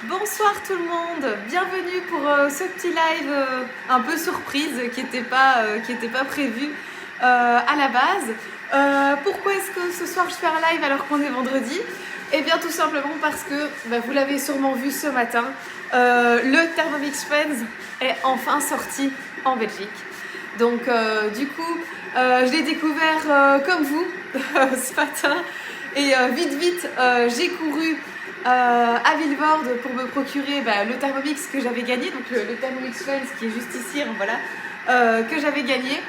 Bonsoir tout le monde, bienvenue pour ce petit live un peu surprise qui n'était pas prévu à la base. Pourquoi est-ce que ce soir je fais un live alors qu'on est vendredi? Eh bien tout simplement parce que, vous l'avez sûrement vu ce matin, le Thermomix Friends est enfin sorti en Belgique. Donc du coup, je l'ai découvert comme vous ce matin et vite, j'ai couru à Vilvoorde pour me procurer le Thermomix que j'avais gagné, donc le Thermomix Friends qui est juste ici, que j'avais gagné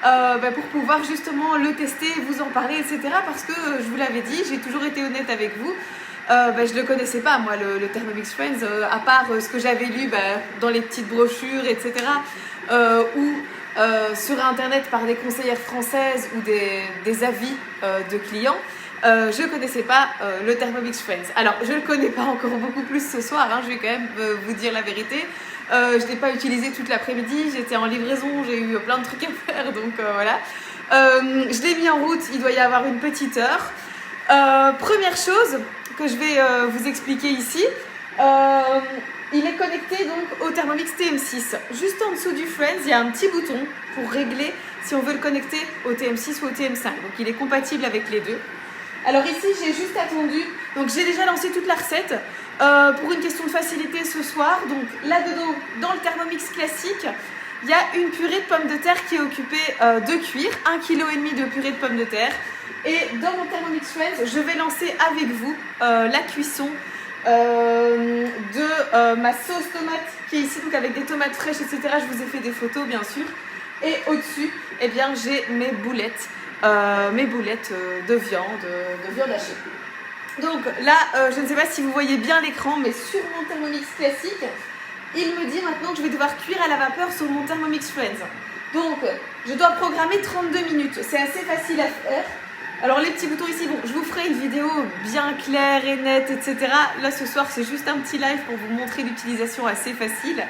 pour pouvoir justement le tester, vous en parler, etc. Parce que je vous l'avais dit, j'ai toujours été honnête avec vous, je ne le connaissais pas moi le Thermomix Friends, à part ce que j'avais lu dans les petites brochures, etc. Ou sur internet par des conseillères françaises ou des avis de clients. Je ne connaissais pas le Thermomix Friends. Alors, je ne le connais pas encore beaucoup plus ce soir, je vais quand même vous dire la vérité. Je ne l'ai pas utilisé toute l'après-midi, j'étais en livraison, j'ai eu plein de trucs à faire, donc voilà. Je l'ai mis en route, il doit y avoir une petite heure. Première chose que je vais vous expliquer ici, il est connecté donc au Thermomix TM6. Juste en dessous du Friends, il y a un petit bouton pour régler si on veut le connecter au TM6 ou au TM5. Donc il est compatible avec les deux. Alors ici, j'ai juste attendu, donc j'ai déjà lancé toute la recette pour une question de facilité ce soir. Donc là-dedans, dans le Thermomix classique, il y a une purée de pommes de terre qui est occupée de cuire, 1,5 kg de purée de pommes de terre. Et dans mon Thermomix Friends, je vais lancer avec vous la cuisson de ma sauce tomate qui est ici, donc avec des tomates fraîches, etc. Je vous ai fait des photos, bien sûr. Et au-dessus, eh bien, j'ai mes boulettes de viande hachée. Donc là, je ne sais pas si vous voyez bien l'écran, mais sur mon Thermomix classique, il me dit maintenant que je vais devoir cuire à la vapeur sur mon Thermomix Friends. Donc, je dois programmer 32 minutes. C'est assez facile à faire. Alors les petits boutons ici, bon, je vous ferai une vidéo bien claire et nette, etc. Là, ce soir, c'est juste un petit live pour vous montrer l'utilisation assez facile.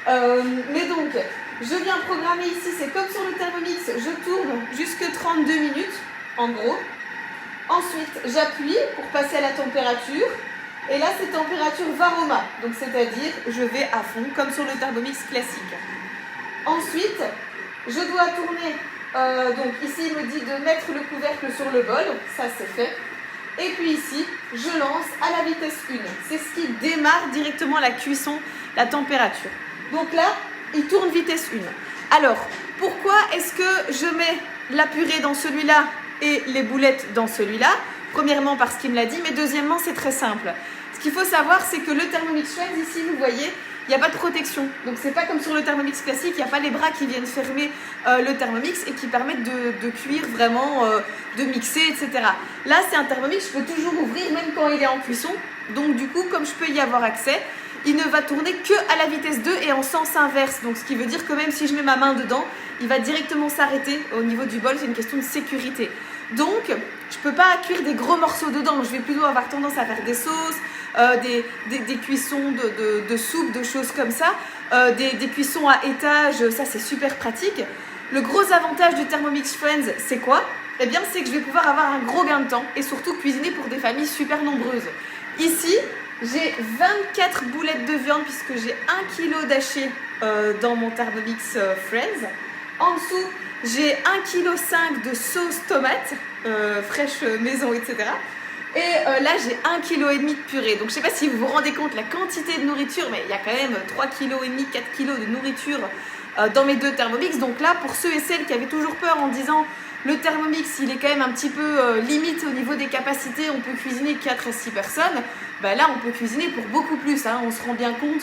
Mais donc, je viens programmer ici, c'est comme sur le Thermomix, je tourne jusque 32 minutes, en gros. Ensuite, j'appuie pour passer à la température. Et là, c'est température Varoma, donc c'est-à-dire, je vais à fond, comme sur le Thermomix classique. Ensuite, je dois tourner, donc ici, il me dit de mettre le couvercle sur le bol, ça c'est fait. Et puis ici, je lance à la vitesse 1. C'est ce qui démarre directement la cuisson, la température. Donc là, il tourne vitesse 1. Alors, pourquoi est-ce que je mets la purée dans celui-là et les boulettes dans celui-là? Premièrement, parce qu'il me l'a dit, mais deuxièmement, c'est très simple. Ce qu'il faut savoir, c'est que le Thermomix Friends, ici, vous voyez, il n'y a pas de protection. Donc, c'est pas comme sur le Thermomix classique, il n'y a pas les bras qui viennent fermer le Thermomix et qui permettent de cuire vraiment, de mixer, etc. Là, c'est un Thermomix, je peux toujours ouvrir, même quand il est en cuisson. Donc, du coup, comme je peux y avoir accès, il ne va tourner que à la vitesse 2 et en sens inverse. Donc, ce qui veut dire que même si je mets ma main dedans, il va directement s'arrêter au niveau du bol. C'est une question de sécurité. Donc, je ne peux pas cuire des gros morceaux dedans. Je vais plutôt avoir tendance à faire des sauces, des cuissons de soupe, de choses comme ça, des cuissons à étage. Ça, c'est super pratique. Le gros avantage du Thermomix Friends, c'est quoi? Eh bien, c'est que je vais pouvoir avoir un gros gain de temps et surtout cuisiner pour des familles super nombreuses. Ici, j'ai 24 boulettes de viande puisque j'ai 1 kg d'haché dans mon Thermomix Friends. En dessous, j'ai 1,5 kg de sauce tomate, fraîche maison, etc. Et là, j'ai 1,5 kg de purée. Donc, je ne sais pas si vous vous rendez compte la quantité de nourriture, mais il y a quand même 3,5 kg, 4 kg de nourriture dans mes deux Thermomix. Donc là, pour ceux et celles qui avaient toujours peur en disant le Thermomix, il est quand même un petit peu limite au niveau des capacités, on peut cuisiner 4 à 6 personnes. Là, on peut cuisiner pour beaucoup plus. On se rend bien compte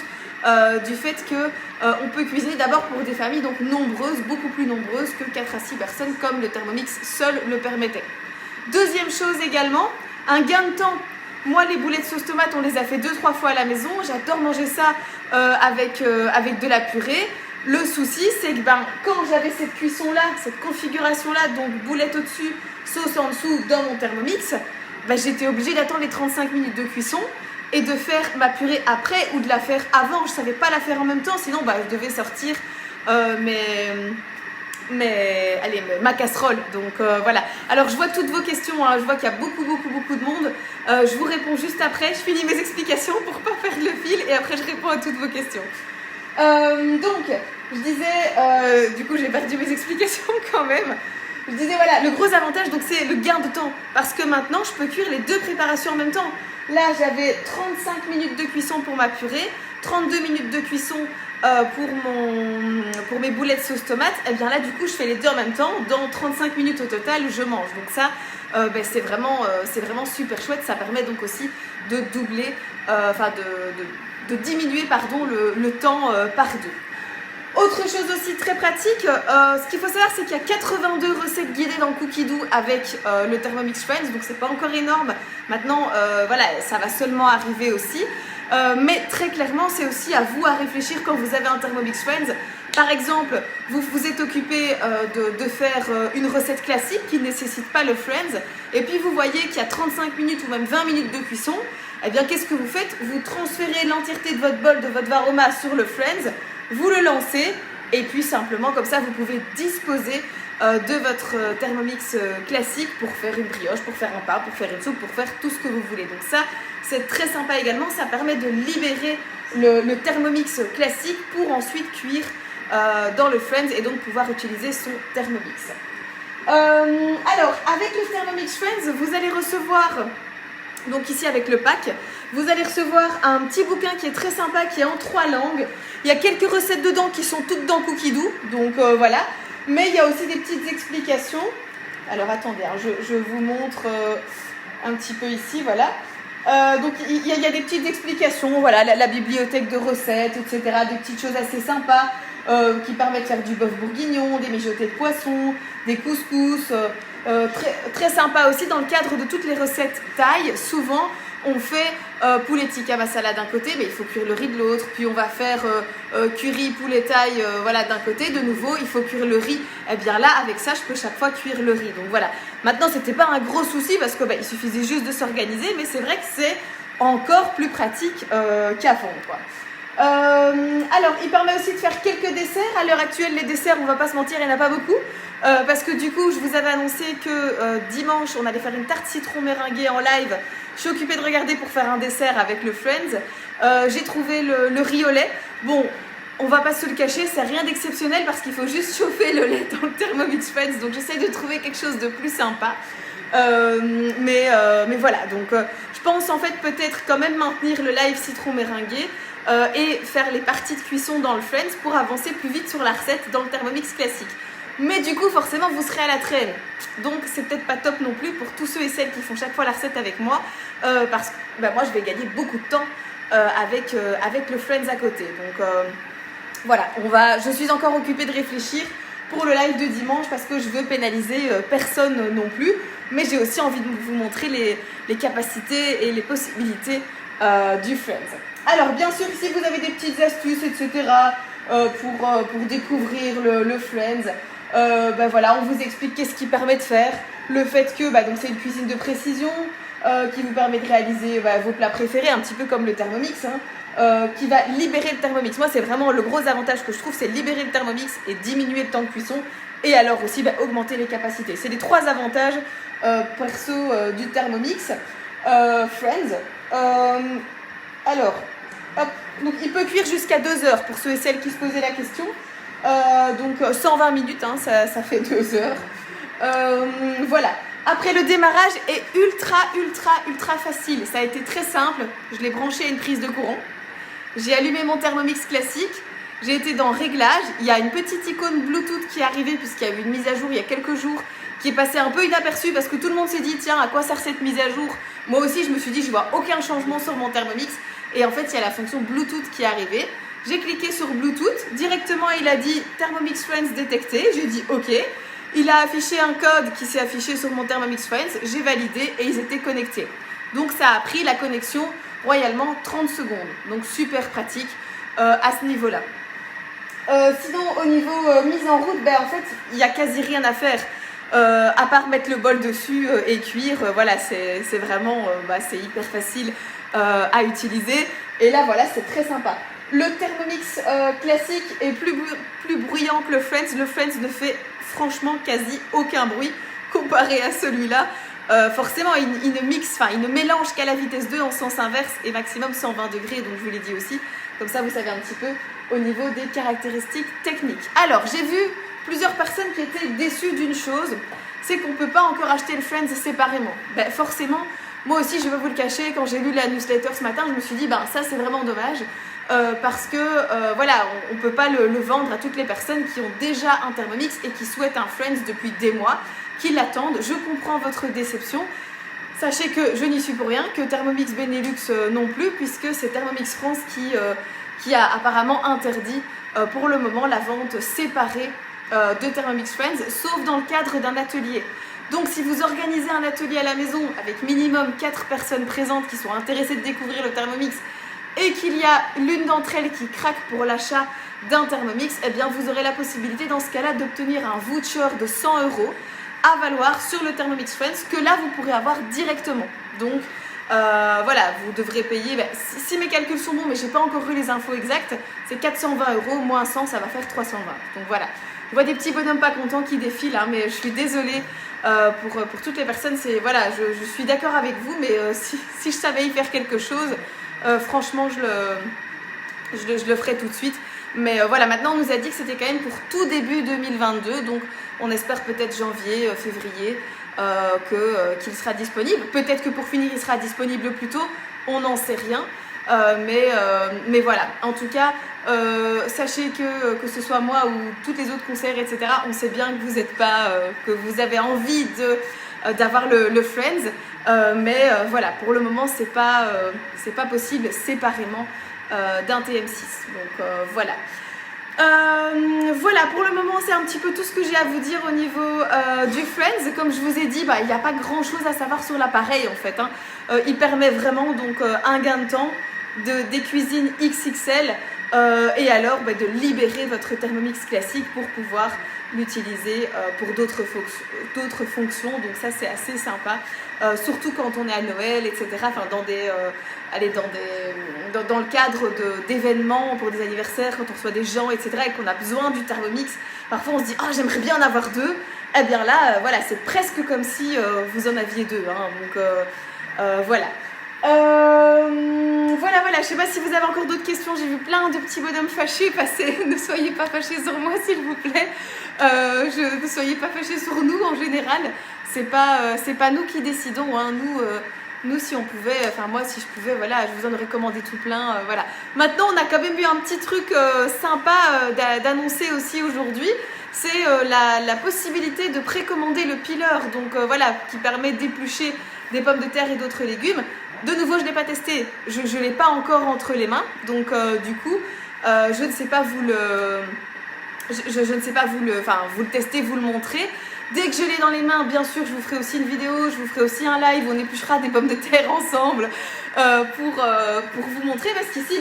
du fait qu'on peut cuisiner d'abord pour des familles donc nombreuses, beaucoup plus nombreuses que 4 à 6 personnes comme le Thermomix seul le permettait. Deuxième chose également, un gain de temps. Moi, les boulettes sauce tomate, on les a fait 2-3 fois à la maison. J'adore manger ça avec de la purée. Le souci, c'est que quand j'avais cette cuisson-là, cette configuration-là, donc boulettes au-dessus, sauce en dessous dans mon Thermomix, j'étais obligée d'attendre les 35 minutes de cuisson et de faire ma purée après ou de la faire avant. Je ne savais pas la faire en même temps, sinon je devais sortir ma casserole. Donc voilà. Alors je vois toutes vos questions, je vois qu'il y a beaucoup de monde. Je vous réponds juste après, je finis mes explications pour pas perdre le fil et après je réponds à toutes vos questions. Donc, je disais, du coup j'ai perdu mes explications quand même. Je disais voilà, le gros avantage donc c'est le gain de temps parce que maintenant je peux cuire les deux préparations en même temps. Là j'avais 35 minutes de cuisson pour ma purée, 32 minutes de cuisson pour mes boulettes sauce tomate. Et bien là du coup je fais les deux en même temps, dans 35 minutes au total je mange. Donc ça c'est vraiment super chouette, ça permet donc aussi de doubler, de diminuer pardon, le temps par deux. Autre chose aussi très pratique, ce qu'il faut savoir c'est qu'il y a 82 recettes guidées dans Cookidoo avec le Thermomix Friends, donc c'est pas encore énorme. Maintenant, voilà, ça va seulement arriver aussi. Mais très clairement, c'est aussi à vous à réfléchir quand vous avez un Thermomix Friends. Par exemple, vous vous êtes occupé de faire une recette classique qui ne nécessite pas le Friends, et puis vous voyez qu'il y a 35 minutes ou même 20 minutes de cuisson. Eh bien, qu'est-ce que vous faites? Vous transférez l'entièreté de votre bol, de votre varoma sur le Friends, vous le lancez, et puis simplement comme ça, vous pouvez disposer de votre Thermomix classique pour faire une brioche, pour faire un pain, pour faire une soupe, pour faire tout ce que vous voulez. Donc ça, c'est très sympa également, ça permet de libérer le Thermomix classique pour ensuite cuire dans le Friends et donc pouvoir utiliser son Thermomix. Alors, avec le Thermomix Friends, vous allez recevoir, donc ici avec le pack, vous allez recevoir un petit bouquin qui est très sympa, qui est en 3 langues. Il y a quelques recettes dedans qui sont toutes dans Cookidoo, donc voilà. Mais il y a aussi des petites explications. Alors attendez, hein, je vous montre un petit peu ici, voilà. Donc il y a des petites explications, voilà, la bibliothèque de recettes, etc. Des petites choses assez sympas qui permettent de faire du bœuf bourguignon, des mijotés de poisson, des couscous. Très sympa aussi dans le cadre de toutes les recettes thaï. Souvent on fait poulet tikka masala d'un côté, mais il faut cuire le riz de l'autre. Puis on va faire curry poulet thaï voilà, d'un côté. De nouveau, il faut cuire le riz. Et bien là, avec ça, je peux chaque fois cuire le riz. Donc voilà. Maintenant, c'était pas un gros souci parce que il suffisait juste de s'organiser. Mais c'est vrai que c'est encore plus pratique qu'avant, quoi. Alors, il permet aussi de faire quelques desserts. À l'heure actuelle, les desserts, on va pas se mentir, il n'y en a pas beaucoup. Parce que du coup, je vous avais annoncé que dimanche, on allait faire une tarte citron meringuée en live. Je suis occupée de regarder pour faire un dessert avec le Friends. J'ai trouvé le riz au lait. Bon, on va pas se le cacher, c'est rien d'exceptionnel parce qu'il faut juste chauffer le lait dans le Thermomix Friends. Donc j'essaie de trouver quelque chose de plus sympa. Mais voilà, donc je pense en fait peut-être quand même maintenir le live citron meringué et faire les parties de cuisson dans le Friends pour avancer plus vite sur la recette dans le Thermomix classique. Mais du coup, forcément, vous serez à la traîne. Donc, c'est peut-être pas top non plus pour tous ceux et celles qui font chaque fois la recette avec moi. Parce que moi, je vais gagner beaucoup de temps avec le Friends à côté. Donc, voilà, je suis encore occupée de réfléchir pour le live de dimanche parce que je veux pénaliser personne non plus. Mais j'ai aussi envie de vous montrer les capacités et les possibilités du Friends. Alors, bien sûr, si vous avez des petites astuces, etc., pour découvrir le Friends, voilà, on vous explique qu'est-ce qui permet de faire. Le fait que donc c'est une cuisine de précision qui vous permet de réaliser vos plats préférés, un petit peu comme le Thermomix, qui va libérer le Thermomix. Moi, c'est vraiment le gros avantage que je trouve, c'est libérer le Thermomix et diminuer le temps de cuisson. Et alors aussi augmenter les capacités. C'est les 3 avantages perso du Thermomix Friends. Alors, hop, donc il peut cuire jusqu'à 2 heures pour ceux et celles qui se posaient la question. Donc 120 minutes, hein, ça fait 2 heures. Voilà. Après, le démarrage est ultra facile. Ça a été très simple. Je l'ai branché à une prise de courant. J'ai allumé mon Thermomix classique. J'ai été dans Réglages. Il y a une petite icône Bluetooth qui est arrivée puisqu'il y a eu une mise à jour il y a quelques jours qui est passée un peu inaperçue parce que tout le monde s'est dit tiens, à quoi sert cette mise à jour? Moi aussi, je me suis dit je vois aucun changement sur mon Thermomix. Et en fait, il y a la fonction Bluetooth qui est arrivée. J'ai cliqué sur Bluetooth. Directement, il a dit Thermomix Friends détecté. J'ai dit OK. Il a affiché un code qui s'est affiché sur mon Thermomix Friends. J'ai validé et ils étaient connectés. Donc, ça a pris la connexion royalement 30 secondes. Donc, super pratique à ce niveau-là. Sinon, au niveau mise en route, en fait, il n'y a quasi rien à faire. À part mettre le bol dessus et cuire. Voilà, c'est vraiment c'est hyper facile à utiliser. Et là, voilà, c'est très sympa. Le Thermomix classique est plus bruyant que le Friends. Le Friends ne fait franchement quasi aucun bruit comparé à celui-là. forcément il ne mélange qu'à la vitesse 2 en sens inverse et maximum 120 degrés, donc je vous l'ai dit aussi, comme ça vous savez un petit peu au niveau des caractéristiques techniques. Alors j'ai vu plusieurs personnes qui étaient déçues d'une chose, c'est qu'on ne peut pas encore acheter le Friends séparément. Ben, forcément, moi aussi je vais vous le cacher, quand j'ai lu la newsletter ce matin, je me suis dit ça c'est vraiment dommage. Parce que voilà, on ne peut pas le vendre à toutes les personnes qui ont déjà un Thermomix et qui souhaitent un Friends depuis des mois, qui l'attendent. Je comprends votre déception. Sachez que je n'y suis pour rien, que Thermomix Benelux non plus, puisque c'est Thermomix France qui a apparemment interdit pour le moment la vente séparée de Thermomix Friends, sauf dans le cadre d'un atelier. Donc si vous organisez un atelier à la maison avec minimum 4 personnes présentes qui sont intéressées de découvrir le Thermomix et qu'il y a l'une d'entre elles qui craque pour l'achat d'un Thermomix, eh bien vous aurez la possibilité dans ce cas-là d'obtenir un voucher de 100 € à valoir sur le Thermomix Friends que là vous pourrez avoir directement. Donc voilà, vous devrez payer, si mes calculs sont bons mais j'ai pas encore eu les infos exactes, c'est 420 € moins 100, ça va faire 320. Donc voilà, je vois des petits bonhommes pas contents qui défilent, mais je suis désolée pour toutes les personnes. Voilà, je suis d'accord avec vous, mais si je savais y faire quelque chose, franchement je le ferai tout de suite. Mais voilà, maintenant on nous a dit que c'était quand même pour tout début 2022, donc on espère peut-être janvier, février qu'il sera disponible. Peut-être que pour finir il sera disponible plus tôt, on n'en sait rien. Mais voilà, en tout cas, sachez que ce soit moi ou toutes les autres conseillères, etc., on sait bien que vous n'êtes pas, que vous avez envie d'avoir le Friends, mais voilà, pour le moment c'est pas possible séparément d'un TM6. Donc voilà. Voilà, pour le moment c'est un petit peu tout ce que j'ai à vous dire au niveau du Friends. Comme je vous ai dit, il n'y a pas grand chose à savoir sur l'appareil en fait, hein. Il permet vraiment donc un gain de temps, des cuisines XXL et alors de libérer votre Thermomix classique pour pouvoir l'utiliser pour d'autres fonctions. Donc ça c'est assez sympa, surtout quand on est à Noël, etc. Enfin dans le cadre d'événements pour des anniversaires, quand on reçoit des gens, etc. et qu'on a besoin du Thermomix, parfois on se dit j'aimerais bien en avoir deux. Eh bien là voilà, c'est presque comme si vous en aviez deux, hein. Donc voilà. Voilà, je sais pas si vous avez encore d'autres questions, j'ai vu plein de petits bonhommes fâchés passer, ne soyez pas fâchés sur moi s'il vous plaît, ne soyez pas fâchés sur nous en général, c'est pas nous qui décidons, hein. Nous si on pouvait, enfin moi si je pouvais, voilà, je vous en aurais commandé tout plein, voilà. Maintenant on a quand même eu un petit truc sympa d'annoncer aussi aujourd'hui, c'est la possibilité de précommander le peeler, donc voilà, qui permet d'éplucher des pommes de terre et d'autres légumes. De nouveau, je ne l'ai pas testé, je ne l'ai pas encore entre les mains, donc du coup, je ne sais pas vous le tester, vous le montrer. Dès que je l'ai dans les mains, bien sûr, je vous ferai aussi une vidéo, je vous ferai aussi un live, on épluchera des pommes de terre ensemble pour vous montrer, parce qu'ici,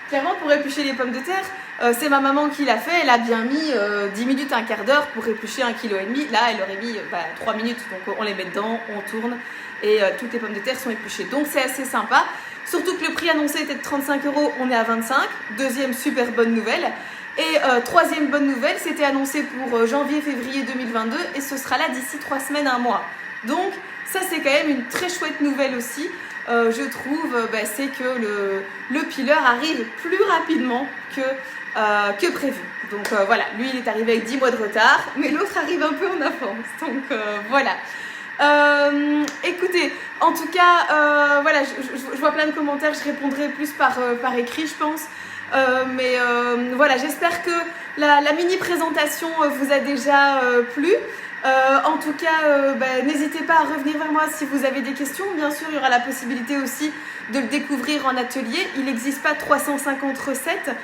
clairement, pour éplucher les pommes de terre, c'est ma maman qui l'a fait, elle a bien mis 10 minutes, un quart d'heure pour éplucher 1,5 kg. Là, elle aurait mis 3 minutes, donc on les met dedans, on tourne et toutes les pommes de terre sont épluchées. Donc c'est assez sympa, surtout que le prix annoncé était de 35 €, on est à 25. Deuxième super bonne nouvelle. Et troisième bonne nouvelle, c'était annoncé pour janvier-février 2022 et ce sera là d'ici 3 semaines, un mois. Donc ça c'est quand même une très chouette nouvelle aussi, je trouve, c'est que le peeler arrive plus rapidement que prévu. Donc voilà, lui il est arrivé avec 10 mois de retard, mais l'autre arrive un peu en avance. Donc voilà. Écoutez, en tout cas, voilà, je vois plein de commentaires, je répondrai plus par écrit, je pense. Mais voilà, j'espère que la mini présentation vous a déjà plu. En tout cas, n'hésitez pas à revenir vers moi si vous avez des questions. Bien sûr, il y aura la possibilité aussi de le découvrir en atelier. Il n'existe pas 350 recettes,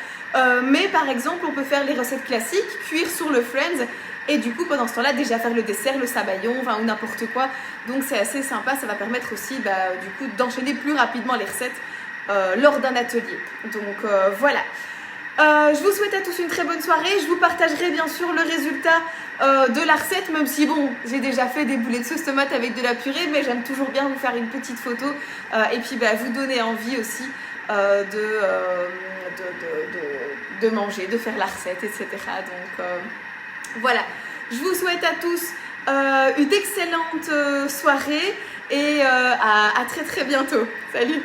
mais par exemple, on peut faire les recettes classiques, cuire sur le Friends. Et du coup, pendant ce temps-là, déjà faire le dessert, le sabayon, ou n'importe quoi. Donc c'est assez sympa, ça va permettre aussi du coup d'enchaîner plus rapidement les recettes lors d'un atelier. Donc voilà. Je vous souhaite à tous une très bonne soirée. Je vous partagerai bien sûr le résultat de la recette, même si bon, j'ai déjà fait des boulets de sauce tomate avec de la purée, mais j'aime toujours bien vous faire une petite photo et puis vous donner envie aussi de manger, de faire la recette, etc. Donc voilà, je vous souhaite à tous une excellente soirée et à très très bientôt. Salut!